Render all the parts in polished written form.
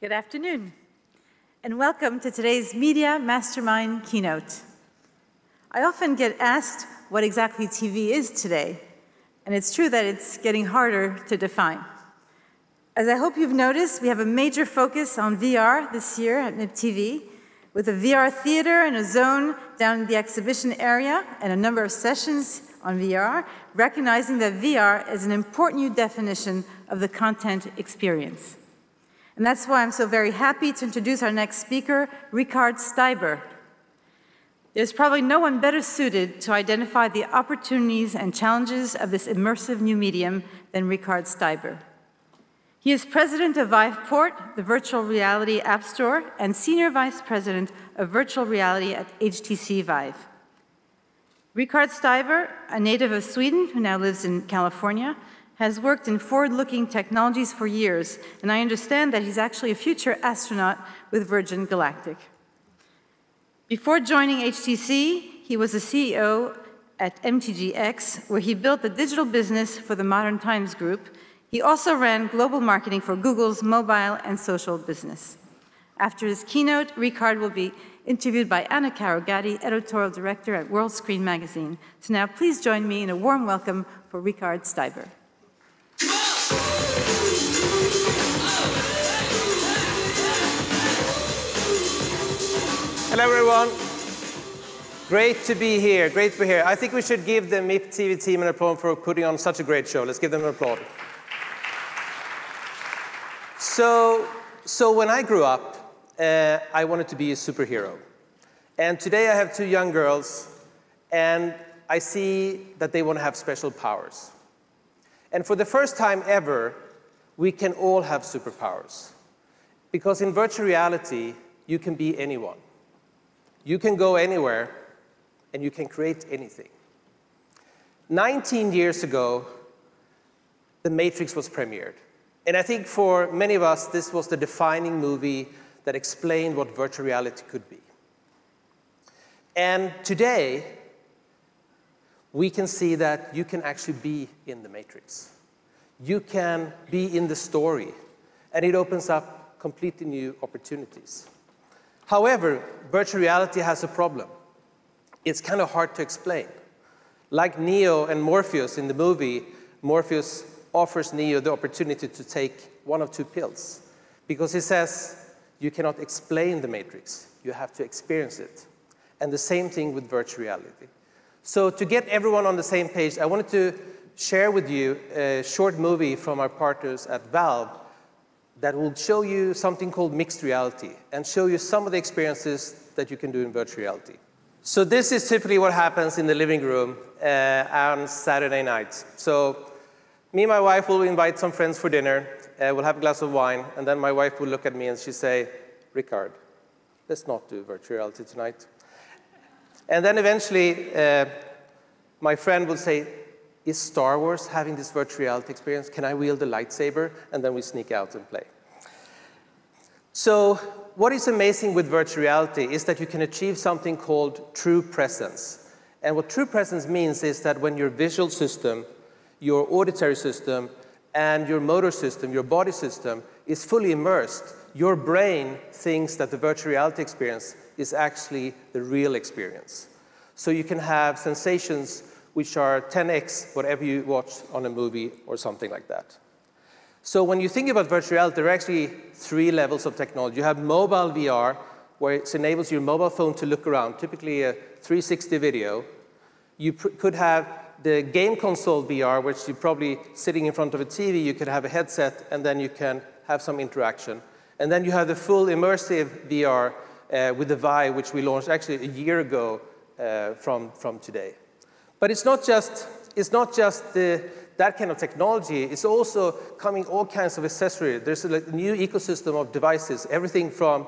Good afternoon, and welcome to today's Media Mastermind Keynote. I often get asked what exactly TV is today, and it's true that it's getting harder to define. As I hope you've noticed, we have a major focus on VR this year at MIPTV, with a VR theater and a zone down in the exhibition area and a number of sessions on VR, recognizing that VR is an important new definition of the content experience. And that's why I'm so very happy to introduce our next speaker, Rikard Steiber. There's probably no one better suited to identify the opportunities and challenges of this immersive new medium than Rikard Steiber. He is president of Viveport, the virtual reality app store, and senior vice president of virtual reality at HTC Vive. Rikard Steiber, a native of Sweden who now lives in California, has worked in forward-looking technologies for years, and I understand that he's actually a future astronaut with Virgin Galactic. Before joining HTC, he was the CEO at MTGX, where he built the digital business for the Modern Times Group. He also ran global marketing for Google's mobile and social business. After his keynote, Rikard will be interviewed by Anna Karogati, editorial director at World Screen magazine. So now please join me in a warm welcome for Rikard Steiber. Hello, everyone. Great to be here. Great to be here. I think we should give the MIPTV team an applause for putting on such a great show. Let's give them an applause. So when I grew up, I wanted to be a superhero. And today I have two young girls, and I see that they want to have special powers. And for the first time ever, we can all have superpowers. Because in virtual reality, you can be anyone. You can go anywhere, and you can create anything. 19 years ago, The Matrix was premiered. And I think for many of us, this was the defining movie that explained what virtual reality could be. And today, we can see that you can actually be in the Matrix. You can be in the story, and it opens up completely new opportunities. However, virtual reality has a problem. It's kind of hard to explain. Like Neo and Morpheus in the movie, Morpheus offers Neo the opportunity to take one of two pills, because he says, you cannot explain the Matrix, you have to experience it. And the same thing with virtual reality. So to get everyone on the same page, I wanted to share with you a short movie from our partners at Valve that will show you something called mixed reality and show you some of the experiences that you can do in virtual reality. So this is typically what happens in the living room on Saturday nights. So me and my wife will invite some friends for dinner, we'll have a glass of wine, and then my wife will look at me and she'll say, Rikard, let's not do virtual reality tonight. And then eventually, my friend will say, is Star Wars having this virtual reality experience? Can I wield a lightsaber? And then we sneak out and play. So what is amazing with virtual reality is that you can achieve something called true presence. And what true presence means is that when your visual system, your auditory system, and your motor system, your body system, is fully immersed, your brain thinks that the virtual reality experience is actually the real experience. So you can have sensations which are 10x whatever you watch on a movie or something like that. So when you think about virtual reality, there are actually 3 levels of technology. You have mobile VR, where it enables your mobile phone to look around, typically a 360 video. You could have the game console VR, which you're probably sitting in front of a TV, you could have a headset, and then you can have some interaction. And then you have the full immersive VR with the Vive, which we launched actually a year ago from today. But it's not just that kind of technology. It's also coming all kinds of accessories. There's a new ecosystem of devices, everything from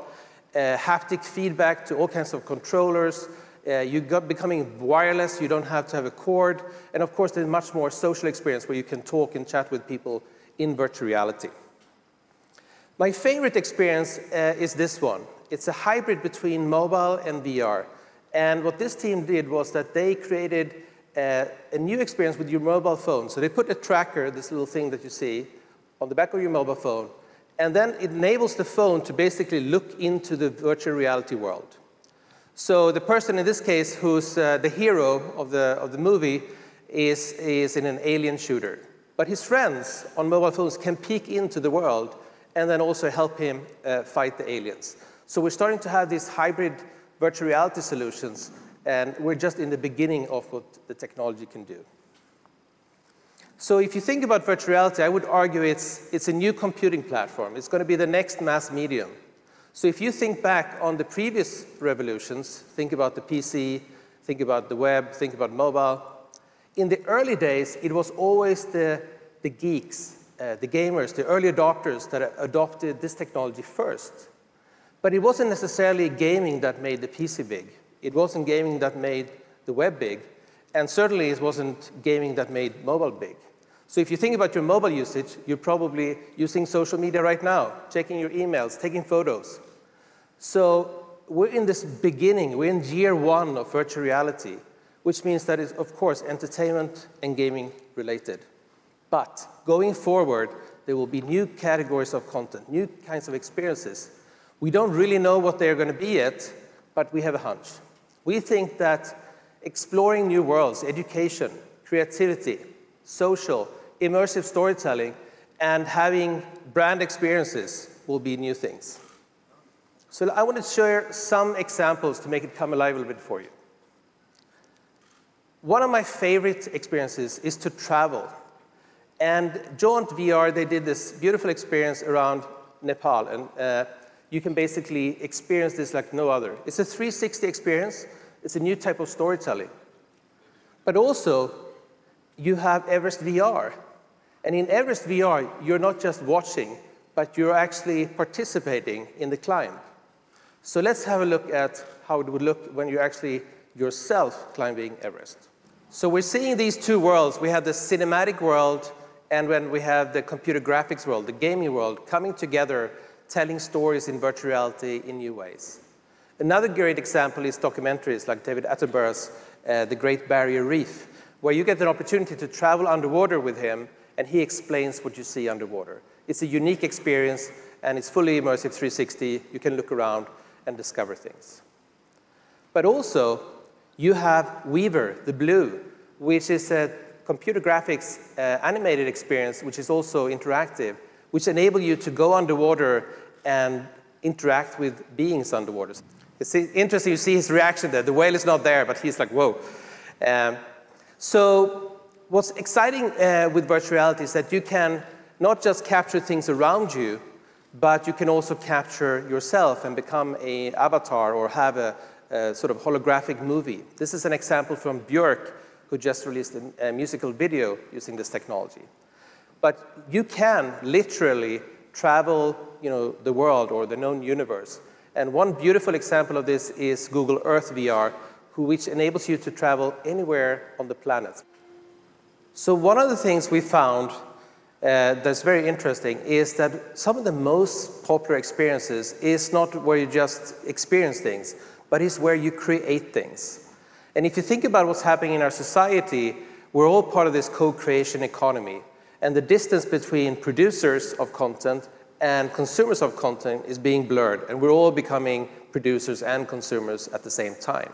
haptic feedback to all kinds of controllers. You got becoming wireless. You don't have to have a cord. And of course, there's much more social experience where you can talk and chat with people in virtual reality. My favorite experience is this one. It's a hybrid between mobile and VR. And what this team did was that they created a new experience with your mobile phone. So they put a tracker, this little thing that you see, on the back of your mobile phone, And then it enables the phone to basically look into the virtual reality world. So the person in this case who's the hero of the movie is in an alien shooter. But his friends on mobile phones can peek into the world and then also help him fight the aliens. So we're starting to have these hybrid virtual reality solutions, and we're just in the beginning of what the technology can do. So if you think about virtual reality, I would argue it's a new computing platform. It's going to be the next mass medium. So if you think back on the previous revolutions, think about the PC, think about the web, think about mobile. In the early days, it was always the geeks, the gamers, the early adopters that adopted this technology first. But it wasn't necessarily gaming that made the PC big. It wasn't gaming that made the web big. And certainly it wasn't gaming that made mobile big. So if you think about your mobile usage, you're probably using social media right now, checking your emails, taking photos. So we're in this beginning, we're in year one of virtual reality, which means that it's, of course, entertainment and gaming related. But going forward, there will be new categories of content, new kinds of experiences. We don't really know what they're going to be yet, but we have a hunch. We think that exploring new worlds, education, creativity, social, immersive storytelling, and having brand experiences will be new things. So I want to share some examples to make it come alive a little bit for you. One of my favorite experiences is to travel. And Jaunt VR, they did this beautiful experience around Nepal. And you can basically experience this like no other. It's a 360 experience. It's a new type of storytelling. But also, you have Everest VR. And in Everest VR, you're not just watching, but you're actually participating in the climb. So let's have a look at how it would look when you're actually yourself climbing Everest. So we're seeing these two worlds. We have the cinematic world, and when we have the computer graphics world, the gaming world, coming together, telling stories in virtual reality in new ways. Another great example is documentaries like David Attenborough's The Great Barrier Reef, where you get an opportunity to travel underwater with him, and he explains what you see underwater. It's a unique experience, and it's fully immersive 360. You can look around and discover things. But also, you have Weaver, the Blue, which is a computer graphics animated experience, which is also interactive, which enable you to go underwater and interact with beings underwater. It's interesting, you see his reaction there. The whale is not there, but he's like, whoa. So what's exciting with virtual reality is that you can not just capture things around you, but you can also capture yourself and become an avatar or have a sort of holographic movie. This is an example from Björk, who just released a musical video using this technology. But you can literally travel, the world or the known universe. And one beautiful example of this is Google Earth VR, which enables you to travel anywhere on the planet. So one of the things we found that's very interesting is that some of the most popular experiences is not where you just experience things, but is where you create things. And if you think about what's happening in our society, we're all part of this co-creation economy. And the distance between producers of content and consumers of content is being blurred. And we're all becoming producers and consumers at the same time.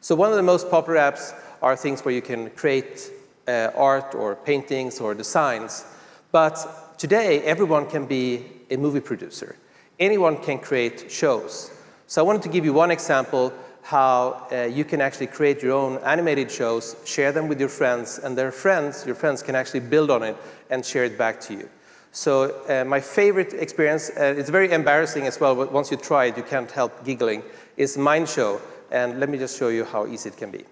So one of the most popular apps are things where you can create art or paintings or designs. But today, everyone can be a movie producer. Anyone can create shows. So I wanted to give you one example how you can actually create your own animated shows, share them with your friends, and your friends can actually build on it and share it back to you. So my favorite experience, it's very embarrassing as well, but once you try it, you can't help giggling, is Mindshow. And let me just show you how easy it can be.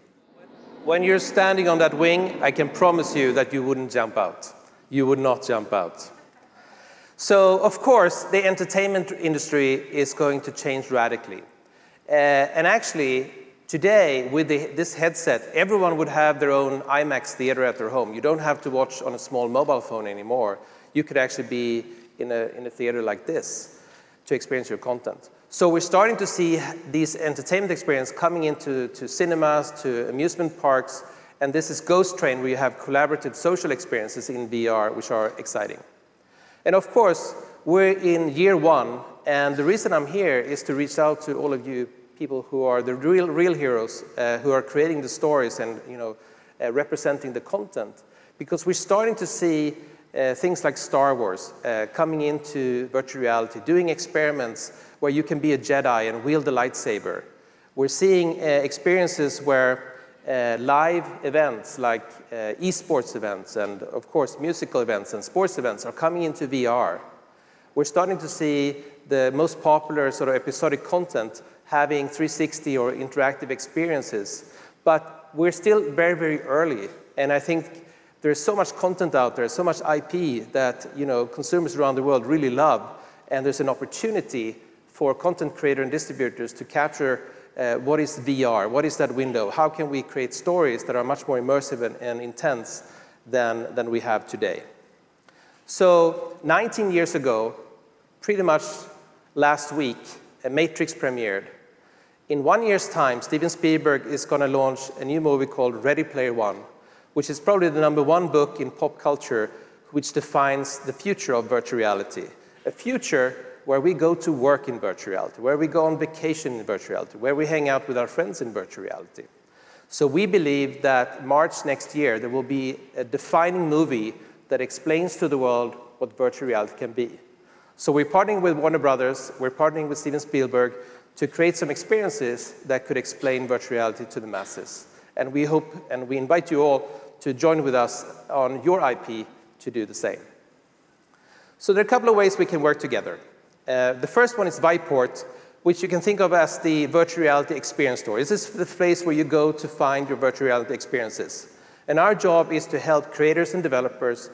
When you're standing on that wing, I can promise you that you wouldn't jump out. You would not jump out. So, of course, the entertainment industry is going to change radically. And actually, today, with this headset, everyone would have their own IMAX theater at their home. You don't have to watch on a small mobile phone anymore. You could actually be in a theater like this to experience your content. So we're starting to see these entertainment experiences coming into cinemas, to amusement parks, and this is Ghost Train, where you have collaborative social experiences in VR, which are exciting. And of course, we're in year 1, and the reason I'm here is to reach out to all of you people who are the real heroes, who are creating the stories and representing the content, because we're starting to see things like Star Wars coming into virtual reality, doing experiments where you can be a Jedi and wield a lightsaber. We're seeing experiences where live events like esports events and, of course, musical events and sports events are coming into VR. We're starting to see the most popular sort of episodic content having 360 or interactive experiences. But we're still very, very early. And I think there's so much content out there, so much IP that consumers around the world really love. And there's an opportunity for content creators and distributors to capture what is VR, what is that window, how can we create stories that are much more immersive and intense than we have today. So 19 years ago, pretty much last week, a Matrix premiered. In 1 year's time, Steven Spielberg is going to launch a new movie called Ready Player One, which is probably the #1 book in pop culture which defines the future of virtual reality. A future where we go to work in virtual reality, where we go on vacation in virtual reality, where we hang out with our friends in virtual reality. So we believe that March next year, there will be a defining movie that explains to the world what virtual reality can be. So we're partnering with Warner Brothers, we're partnering with Steven Spielberg to create some experiences that could explain virtual reality to the masses. And we hope, and we invite you all to join with us on your IP to do the same. So there are a couple of ways we can work together. The first one is Viveport, which you can think of as the virtual reality experience store. This is the place where you go to find your virtual reality experiences. And our job is to help creators and developers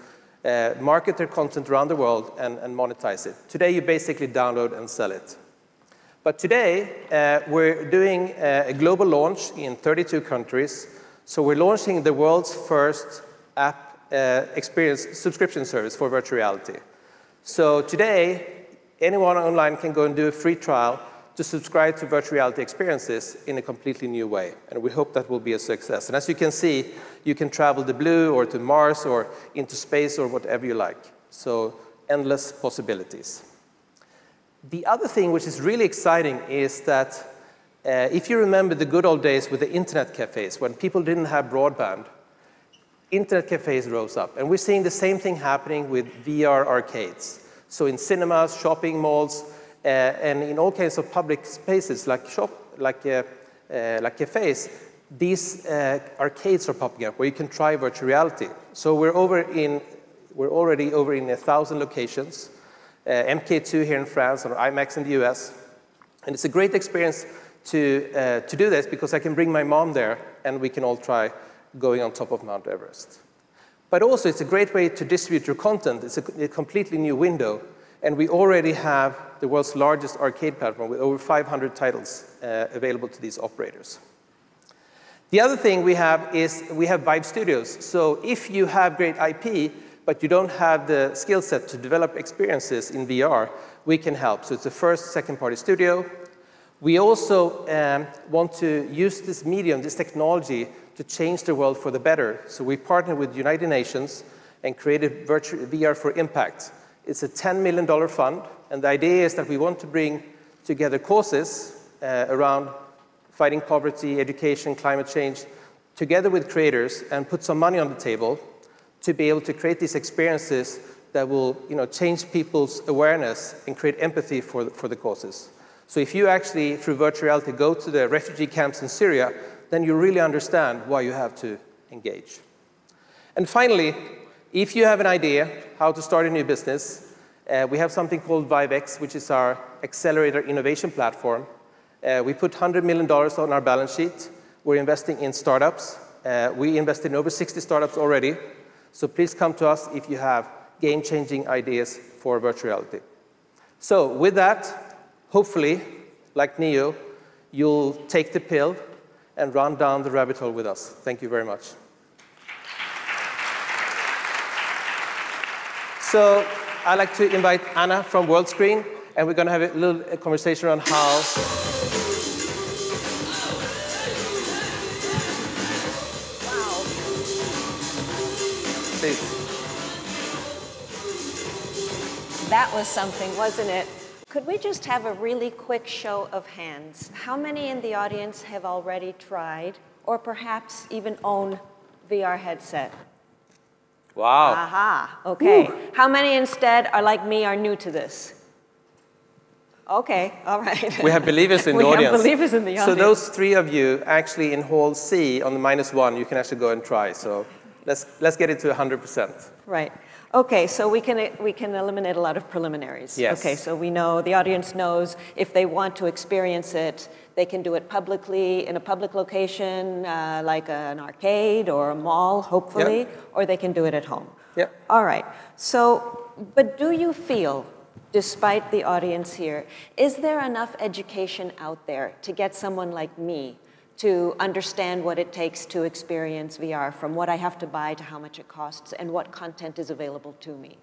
market their content around the world and monetize it. Today, you basically download and sell it. But today, we're doing a global launch in 32 countries. So we're launching the world's first app experience subscription service for virtual reality. So today, anyone online can go and do a free trial to subscribe to virtual reality experiences in a completely new way. And we hope that will be a success. And as you can see, you can travel to Blue or to Mars or into space or whatever you like. So endless possibilities. The other thing which is really exciting is that if you remember the good old days with the internet cafes, when people didn't have broadband, internet cafes rose up. And we're seeing the same thing happening with VR arcades. So in cinemas, shopping malls, and in all kinds of public spaces like cafes, these arcades are popping up where you can try virtual reality. So we're already over in 1,000 locations. MK2 here in France, or IMAX in the US. And it's a great experience to do this because I can bring my mom there and we can all try going on top of Mount Everest. But also, it's a great way to distribute your content. It's a completely new window. And we already have the world's largest arcade platform with over 500 titles available to these operators. The other thing we have is we have Biped Studios. So if you have great IP, but you don't have the skill set to develop experiences in VR, we can help. So it's a first, second-party studio. We also want to use this medium, this technology, to change the world for the better. So we partnered with United Nations and created virtual VR for Impact. It's a $10 million fund, and the idea is that we want to bring together causes around fighting poverty, education, climate change, together with creators, and put some money on the table to be able to create these experiences that will change people's awareness and create empathy for the causes. So if you actually, through virtual reality, go to the refugee camps in Syria, then you really understand why you have to engage. And finally, if you have an idea how to start a new business, we have something called ViveX, which is our accelerator innovation platform. We put $100 million on our balance sheet. We're investing in startups. We invested in over 60 startups already. So please come to us if you have game-changing ideas for virtual reality. So with that, hopefully, like Neo, you'll take the pill and run down the rabbit hole with us. Thank you very much. So I'd like to invite Anna from WorldScreen, and we're going to have a little conversation on how That was something, wasn't it? Could we just have a really quick show of hands? How many in the audience have already tried, or perhaps even own VR headset? Wow. Aha, okay. Woo. How many instead are like me, are new to this? Okay, all right. We have believers in the audience. We have believers in the audience. So those 3 of you, actually in Hall C on the -1, you can actually go and try. So let's get it to 100%. Right. Okay, so we can eliminate a lot of preliminaries. Yes. Okay, so we know, the audience knows if they want to experience it, they can do it publicly in a public location, like an arcade or a mall, hopefully, yep. or they can do it at home. Yep. All right. So, but do you feel, despite the audience here, is there enough education out there to get someone like me to understand what it takes to experience VR, from what I have to buy to how much it costs and what content is available to me?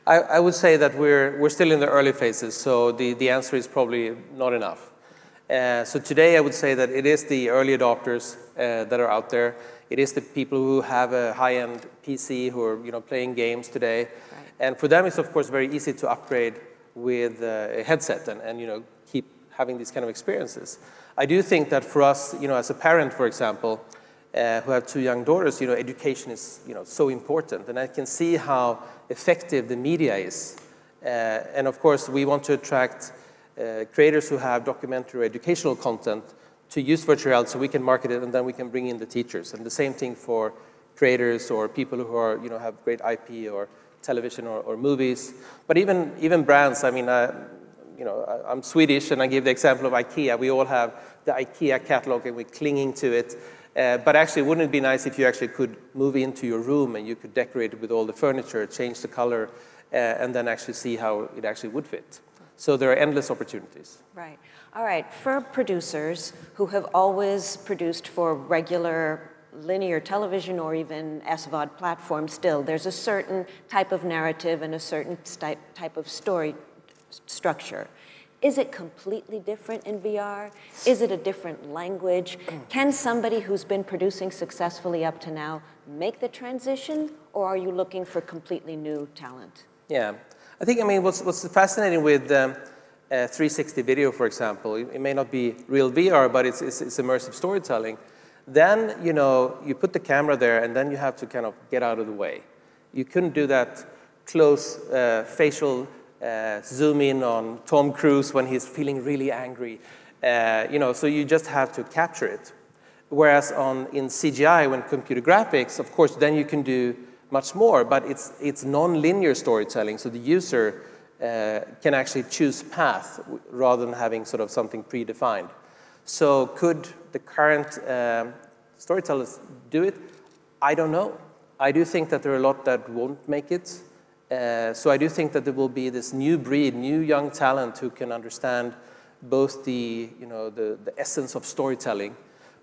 I would say that we're still in the early phases, so the answer is probably not enough. So today I would say that it is the early adopters that are out there. It is the people who have a high-end PC who are playing games today. Right. And for them it's of course very easy to upgrade with a headset and keep having these kind of experiences. I do think that for us, as a parent, for example, who have 2 young daughters, education is, so important. And I can see how effective the media is. And of course, we want to attract creators who have documentary or educational content to use virtual reality so we can market it and then we can bring in the teachers. And the same thing for creators or people who are, have great IP or television or movies. But even brands, I mean, I'm Swedish and I give the example of IKEA. We all have the IKEA catalog and we're clinging to it. But actually, wouldn't it be nice if you actually could move into your room and you could decorate it with all the furniture, change the color, and then actually see how it actually would fit. So there are endless opportunities. Right. All right. For producers who have always produced for regular linear television or even SVOD platforms still, there's a certain type of narrative and a certain type of story structure. Is it completely different in VR? Is it a different language? Can somebody who's been producing successfully up to now make the transition, or are you looking for completely new talent? Yeah, I think, what's fascinating with 360 video, for example, it may not be real VR, but it's immersive storytelling. Then, you put the camera there and then you have to kind of get out of the way. You couldn't do that close facial zoom in on Tom Cruise when he's feeling really angry, so you just have to capture it. Whereas in CGI, when computer graphics, of course, then you can do much more, but it's non-linear storytelling, so the user can actually choose path rather than having sort of something predefined. So could the current storytellers do it? I don't know. I do think that there are a lot that won't make it. So I do think that there will be this new breed, new young talent who can understand both the essence of storytelling,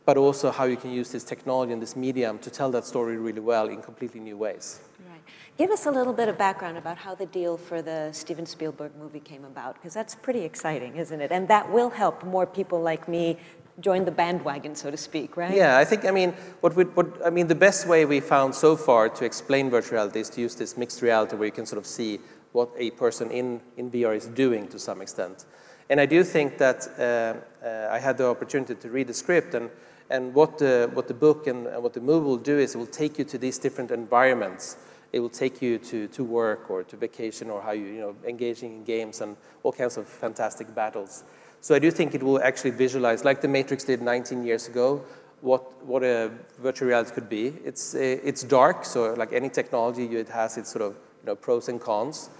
but also how you can use this technology and this medium to tell that story really well in completely new ways. Right. Give us a little bit of background about how the deal for the Steven Spielberg movie came about, because that's pretty exciting, isn't it? And that will help more people like me join the bandwagon, so to speak, right? Yeah, I think, the best way we found so far to explain virtual reality is to use this mixed reality where you can sort of see what a person in VR is doing to some extent. And I do think that I had the opportunity to read the script, and what the book and what the movie will do is it will take you to these different environments. It will take you to work or to vacation, or how engaging in games and all kinds of fantastic battles. So I do think it will actually visualize, like the Matrix did 19 years ago, what a virtual reality could be. It's dark, so like any technology, it has its sort of pros and cons.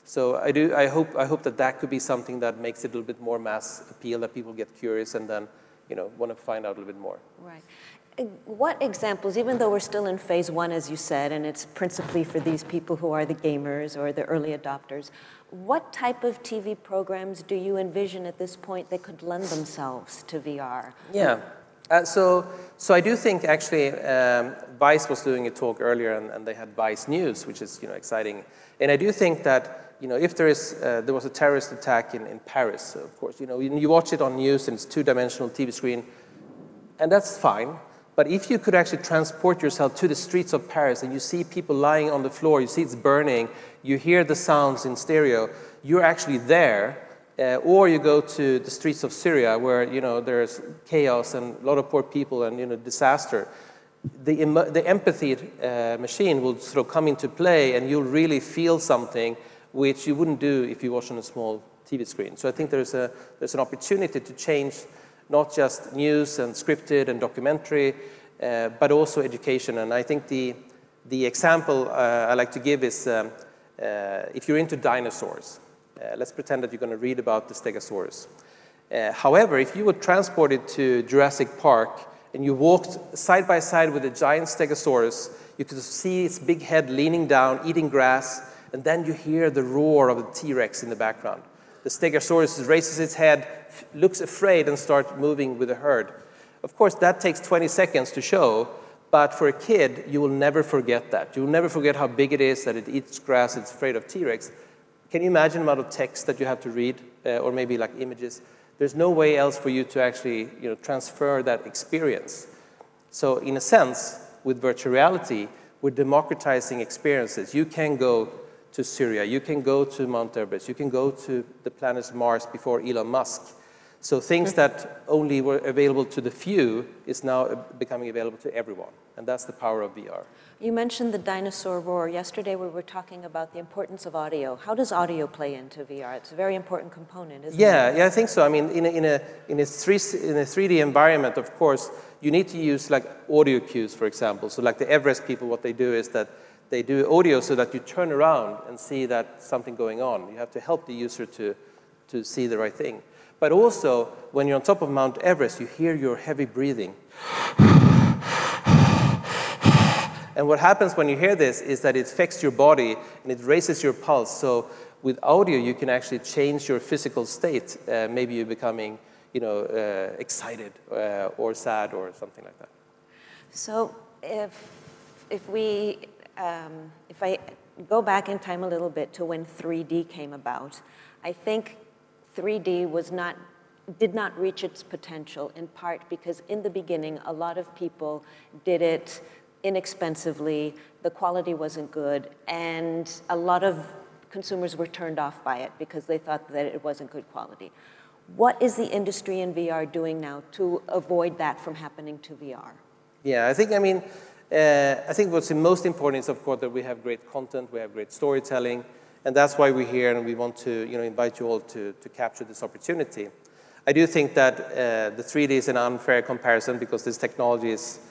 So I hope that could be something that makes it a little bit more mass appeal, that people get curious and then want to find out a little bit more. Right. What examples, even though we're still in phase 1, as you said, and it's principally for these people who are the gamers or the early adopters, what type of TV programs do you envision at this point that could lend themselves to VR? Yeah. So I do think actually Vice was doing a talk earlier, and they had Vice News, which is exciting. And I do think that if there was a terrorist attack in Paris, of course, you watch it on news and it's 2-dimensional TV screen, and that's fine. But if you could actually transport yourself to the streets of Paris and you see people lying on the floor, you see it's burning, you hear the sounds in stereo, you're actually there. Or you go to the streets of Syria where, there's chaos and a lot of poor people and, disaster. The empathy machine will sort of come into play and you'll really feel something which you wouldn't do if you watch on a small TV screen. So I think there's an opportunity to change not just news and scripted and documentary, but also education. And I think the example I like to give is if you're into dinosaurs, let's pretend that you're going to read about the Stegosaurus. However, if you were transported to Jurassic Park and you walked side by side with a giant Stegosaurus, you could see its big head leaning down, eating grass, and then you hear the roar of the T-Rex in the background. The Stegosaurus raises its head, looks afraid, and starts moving with the herd. Of course, that takes 20 seconds to show, but for a kid, you will never forget that. You will never forget how big it is, that it eats grass, it's afraid of T-Rex. Can you imagine the amount of text that you have to read, or maybe like images? There's no way else for you to actually transfer that experience. So in a sense, with virtual reality, we're democratizing experiences. You can go to Syria, you can go to Mount Everest, you can go to the planet Mars before Elon Musk. So things that only were available to the few is now becoming available to everyone. And that's the power of VR. You mentioned the dinosaur roar. Yesterday we were talking about the importance of audio. How does audio play into VR? It's a very important component, isn't it? Yeah, I think so. I mean, in a 3D environment, of course, you need to use like audio cues, for example. So like the Everest people, what they do is that they do audio so that you turn around and see that something going on. You have to help the user to see the right thing. But also, when you're on top of Mount Everest, you hear your heavy breathing. And what happens when you hear this is that it affects your body and it raises your pulse. So with audio, you can actually change your physical state. Maybe you're becoming, excited or sad or something like that. So if I go back in time a little bit to when 3D came about, I think 3D did not reach its potential, in part because in the beginning, a lot of people did it inexpensively, the quality wasn't good, and a lot of consumers were turned off by it because they thought that it wasn't good quality. What is the industry in VR doing now to avoid that from happening to VR? Yeah, I think what's the most important is, of course, that we have great content, we have great storytelling, and that's why we're here, and we want to invite you all to capture this opportunity. I do think that the 3D is an unfair comparison because this technology is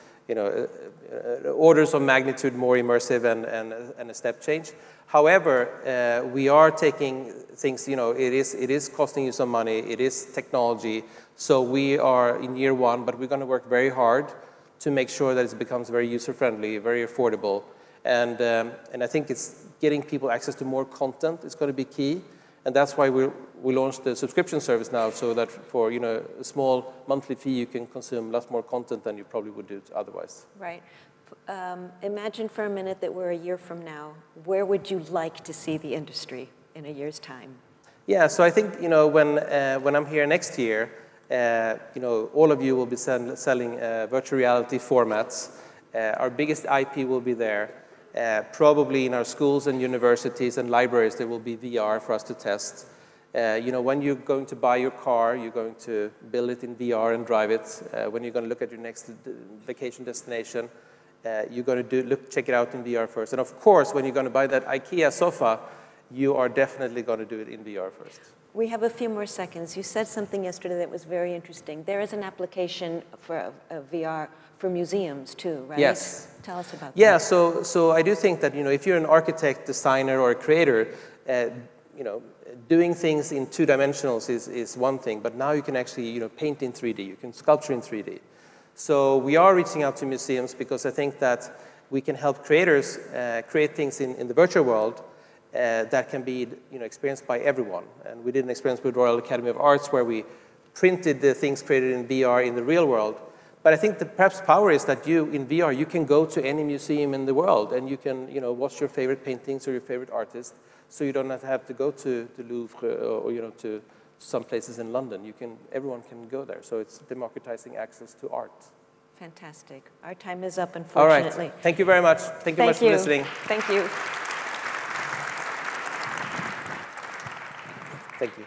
orders of magnitude more immersive and a step change. However, we are taking things, it is costing you some money, it is technology, so we are in year one, but we're going to work very hard to make sure that it becomes very user-friendly, very affordable, and I think it's getting people access to more content is going to be key, and that's why we launched the subscription service now, so that for a small monthly fee you can consume lots more content than you probably would do otherwise. Right. Imagine for a minute that we're a year from now. Where would you like to see the industry in a year's time? Yeah, so I think when I'm here next year, all of you will be selling virtual reality formats. Our biggest IP will be there. Probably in our schools and universities and libraries, there will be VR for us to test. When you're going to buy your car, you're going to build it in VR and drive it. When you're going to look at your next vacation destination, you're going to check it out in VR first. And of course, when you're going to buy that IKEA sofa, you are definitely going to do it in VR first. We have a few more seconds. You said something yesterday that was very interesting. There is an application for VR for museums too, right? Yes. Tell us about that. Yeah, so I do think that if you're an architect, designer, or a creator, doing things in 2 dimensionals is one thing, but now you can actually paint in 3D, you can sculpture in 3D. So we are reaching out to museums because I think that we can help creators create things in the virtual world that can be experienced by everyone. And we did an experience with Royal Academy of Arts where we printed the things created in VR in the real world. But I think the perhaps power is that in VR, you can go to any museum in the world and you can watch your favorite paintings or your favorite artist. So you don't have to go to the Louvre or to some places in London. Everyone can go there. So it's democratizing access to art. Fantastic. Our time is up, All right. unfortunately. Thank you very much. Thank you much for listening. Thank you. Thank you.